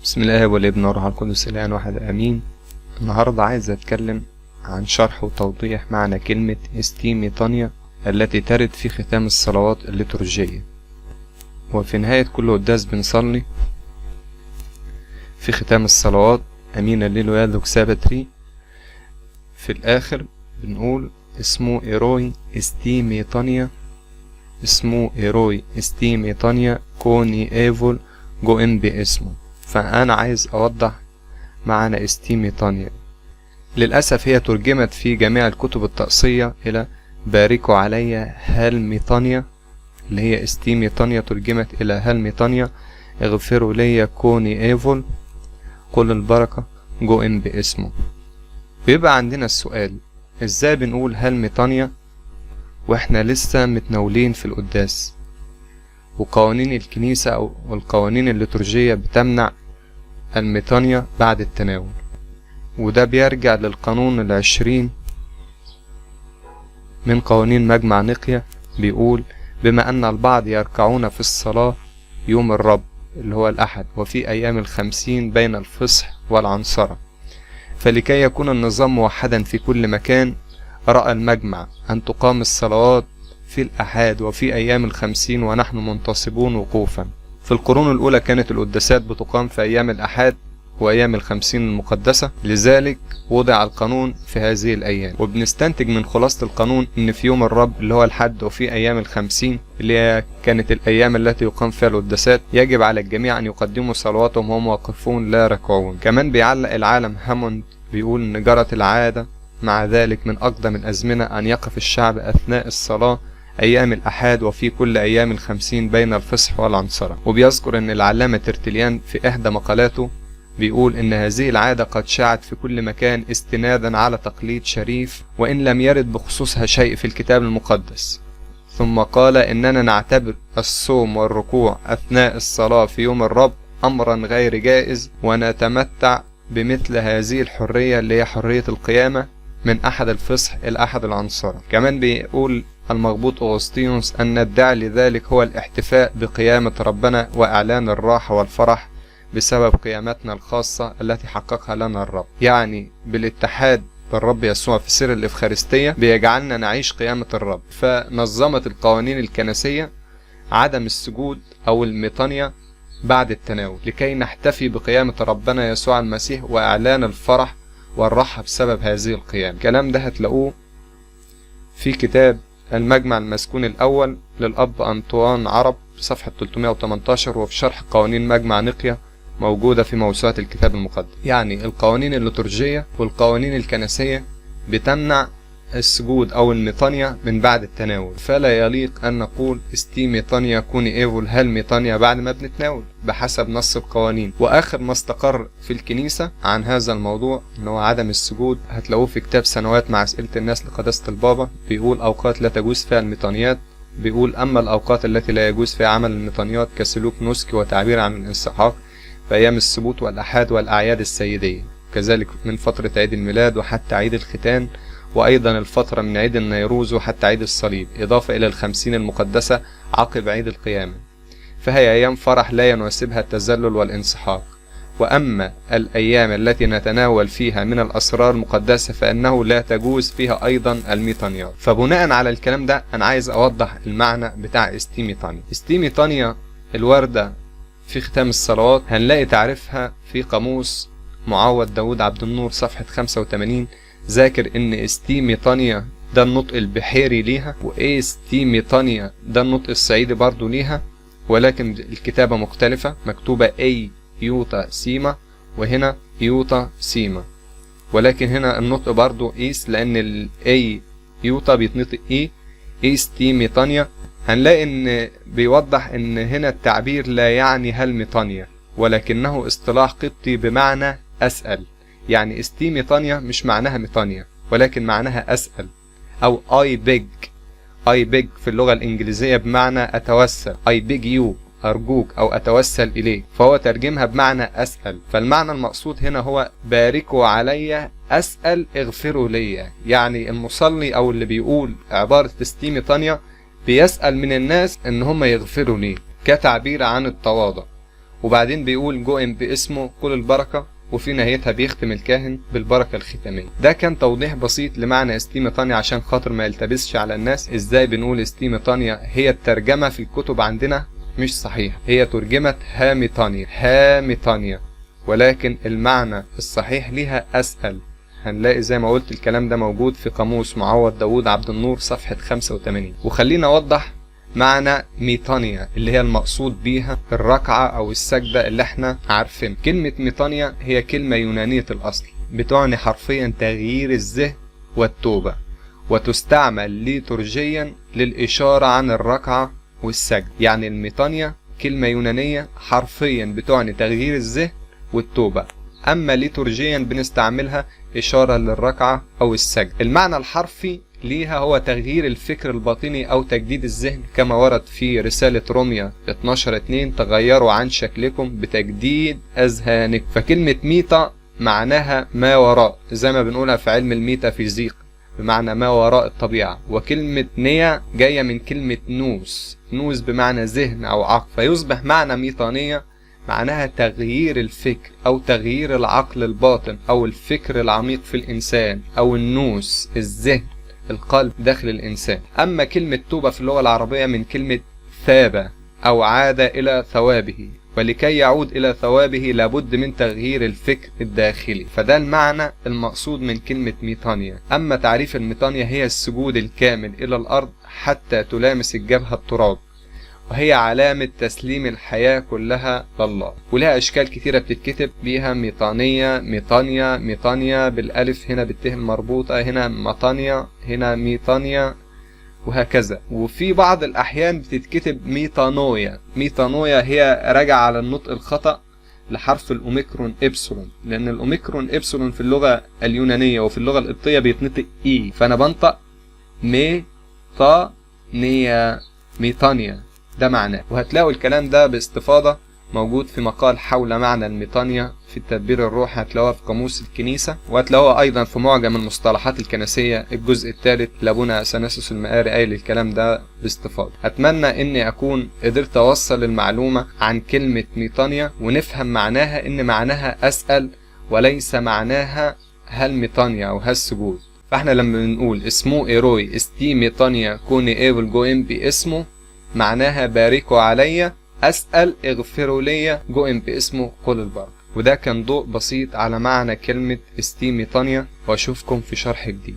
بسم الله والابن والروح القدس الآن واحد آمين. النهاردة عايز أتكلم عن شرح وتوضيح معنى كلمة استيميطانيا التي ترد في ختام الصلوات الليتورجية. وفي نهاية كل قداس بنصلي في ختام الصلوات أمين الليل ويذك سابتري، في الآخر بنقول اسمه إيروي استيميطانيا، اسمه إيروي استيميطانيا كوني إيفول جوين باسمه. فأنا عايز أوضح معنى استيميطانيا. للأسف هي ترجمت في جميع الكتب الطقسية إلى باركوا علي هالميطانيا، اللي هي استيميطانيا ترجمت إلى هالميطانيا، اغفروا لي كوني إيفول قل البركة جوين باسمه. بيبقى عندنا السؤال، إزاي بنقول هالميطانيا وإحنا لسه متناولين في القداس؟ وقوانين الكنيسة أو القوانين الليتورجية بتمنع الميطانيا بعد التناول، وده بيرجع للقانون 20 من قوانين مجمع نقيا. بيقول بما أن البعض يركعون في الصلاة يوم الرب اللي هو الأحد وفي أيام 50 بين الفصح والعنصرة، فلكي يكون النظام موحدا في كل مكان رأى المجمع أن تقام الصلوات في الأحاد وفي أيام 50 ونحن منتصبون وقوفا. في القرون الأولى كانت القداسات بتقام في أيام الأحاد وأيام 50 المقدسة، لذلك وضع القانون في هذه الأيام. وبنستنتج من خلاصة القانون إن في يوم الرب اللي هو الحد وفي أيام 50 اللي هي كانت الأيام التي يقام فيها القداسات يجب على الجميع أن يقدموا صلواتهم وهم واقفون لا راكعون. كمان بيعلق العالم هاموند بيقول إن جرت العادة مع ذلك من أقدم الأزمنة أن يقف الشعب أثناء الصلاة أيام الأحاد وفي كل أيام 50 بين الفصح والعنصرة. وبيذكر أن العلامة ترتليان في إحدى مقالاته بيقول إن هذه العادة قد شاعت في كل مكان استنادا على تقليد شريف وإن لم يرد بخصوصها شيء في الكتاب المقدس. ثم قال إننا نعتبر الصوم والركوع أثناء الصلاة في يوم الرب أمرا غير جائز، ونتمتع بمثل هذه الحرية اللي هي حرية القيامة من أحد الفصح إلى أحد العنصرة. كمان بيقول المغبوط أغسطينوس أن الداعي لذلك هو الاحتفاء بقيامة ربنا وإعلان الراحة والفرح بسبب قيامتنا الخاصة التي حققها لنا الرب، يعني بالاتحاد بالرب يسوع في سر الإفخارستية بيجعلنا نعيش قيامة الرب. فنظمت القوانين الكنسية عدم السجود أو الميطانيا بعد التناول لكي نحتفي بقيامة ربنا يسوع المسيح وإعلان الفرح والراحة بسبب هذه القيامة. الكلام ده هتلاقوه في كتاب المجمع المسكون الأول للأب أنطوان عرب صفحة 318، وفي شرح قوانين مجمع نقيا موجودة في موسوعة الكتاب المقدس. يعني القوانين الليتورجية والقوانين الكنسية بتمنع السجود أو الميطانيا من بعد التناول، فلا يليق أن نقول استيميطانيا كوني إيفول هالميطانيا بعد ما بنتناول بحسب نص القوانين. وآخر ما استقر في الكنيسة عن هذا الموضوع إن هو عدم السجود هتلاقوه في كتاب سنوات مع أسئلة الناس لقداسة البابا. بيقول أوقات لا تجوز فيها الميطانيات، بيقول أما الأوقات التي لا يجوز فيها عمل الميطانيات كسلوك نسكي وتعبير عن الانسحاق في أيام السبوت والأحاد والأعياد السيدية، كذلك من فترة عيد الميلاد وحتى عيد الختان، وأيضا الفترة من عيد النيروز وحتى عيد الصليب، إضافة إلى 50 المقدسة عقب عيد القيامة، فهي أيام فرح لا يناسبها التذلل والانسحاق. وأما الأيام التي نتناول فيها من الأسرار المقدسة فإنه لا تجوز فيها أيضا الميطانيات. فبناء على الكلام ده أنا عايز أوضح المعنى بتاع استيميطانيا. استيميطانيا الوردة في ختام الصلوات هنلاقي تعريفها في قاموس معوض داود عبد النور صفحة 85، ذاكر ان استيميطانيا ده النطق البحيري ليها، واستيميطانيا ده النطق الصعيدي برضو ليها، ولكن الكتابة مختلفة، مكتوبة اي يوتا سيما وهنا يوتا سيما، ولكن هنا النطق برضو ايس لان الاي يوتا بيتنطق اي استيميطانيا. هنلاقي ان بيوضح ان هنا التعبير لا يعني هالميطانيا ولكنه اصطلاح قبطي بمعنى اسأل. يعني استيميطانيا مش معناها ميطانيا ولكن معناها أسأل، أو I beg في اللغة الإنجليزية بمعنى أتوسل، I beg you أرجوك أو أتوسل إليك، فهو ترجمها بمعنى أسأل. فالمعنى المقصود هنا هو باركوا علي أسأل اغفروا لي، يعني المصلي أو اللي بيقول عبارة استيميطانيا بيسأل من الناس إن هم يغفروا ليه كتعبير عن التواضع. وبعدين بيقول جوئم باسمه كل البركة، وفي نهايتها بيختم الكاهن بالبركة الختامية. ده كان توضيح بسيط لمعنى استيميطانيا عشان خاطر ما يلتبسش على الناس. ازاي بنقول استيميطانيا؟ هي الترجمة في الكتب عندنا مش صحيح، هي ترجمت هاميطانيا، ولكن المعنى الصحيح ليها أسأل. هنلاقي زي ما قلت الكلام ده موجود في قاموس معوض داود عبد النور صفحة 85. وخلينا أوضح معنى ميطانيا اللي هي المقصود بيها الركعة أو السجدة اللي احنا عارفين. كلمة ميطانيا هي كلمة يونانية الأصل، بتعني حرفيا تغيير الذهن والتوبة، وتستعمل ليتورجيا للإشارة عن الركعة والسجد. يعني الميطانيا كلمة يونانية حرفيا بتعني تغيير الذهن والتوبة، أما ليتورجيا بنستعملها إشارة للركعة أو السجد. المعنى الحرفي ليها هو تغيير الفكر الباطني أو تجديد الذهن، كما ورد في رسالة روميا 12:2 تغيروا عن شكلكم بتجديد أذهانك. فكلمة ميتا معناها ما وراء، زي ما بنقولها في علم الميتافيزيق بمعنى ما وراء الطبيعة. وكلمة نيا جاية من كلمة نوس بمعنى ذهن أو عقل، فيصبح معنى ميطانية معناها تغيير الفكر أو تغيير العقل الباطن أو الفكر العميق في الإنسان، أو النوس الذهن القلب داخل الإنسان. أما كلمة توبة في اللغة العربية من كلمة ثاب أو عاد إلى ثوابه، ولكي يعود إلى ثوابه لابد من تغيير الفكر الداخلي. فده المعنى المقصود من كلمة ميطانيا. أما تعريف الميطانيا هي السجود الكامل إلى الأرض حتى تلامس الجبهة التراب، وهي علامة تسليم الحياة كلها لله. ولها أشكال كتيرة بتتكتب بيها، ميطانيا بالألف، هنا بالته المربوطة، هنا مطانيا، هنا ميطانيا، وهكذا. وفي بعض الأحيان بتتكتب ميطانويا هي راجعة على النطق الخطأ لحرف الأوميكرون إبسلون، لأن الأوميكرون إبسلون في اللغة اليونانية وفي اللغة القبطية بيتنطق إي، فأنا بنطق ميطانيا ده معناه. وهتلاقوا الكلام ده باستفاضة موجود في مقال حول معنى الميطانيا في التدبير الروحي، هتلاقوها في قاموس الكنيسة، وهتلاقوها أيضا في معجم المصطلحات الكنسية الجزء الثالث لابونا أثناسيوس المقاري قايل الكلام ده باستفاضة. أتمنى إني أكون قدرت أوصل المعلومة عن كلمة ميطانيا ونفهم معناها، إن معناها أسأل وليس معناها هل ميطانيا أو هل سجود. فإحنا لما بنقول اسمه إيروي استي ميطانيا كوني إيفل جوئم باسمه، معناها باركوا عليا، أسأل اغفروا لي، جوئم باسمه قل البركة. وده كان ضوء بسيط على معنى كلمة استيميطانيا، واشوفكم في شرح جديد.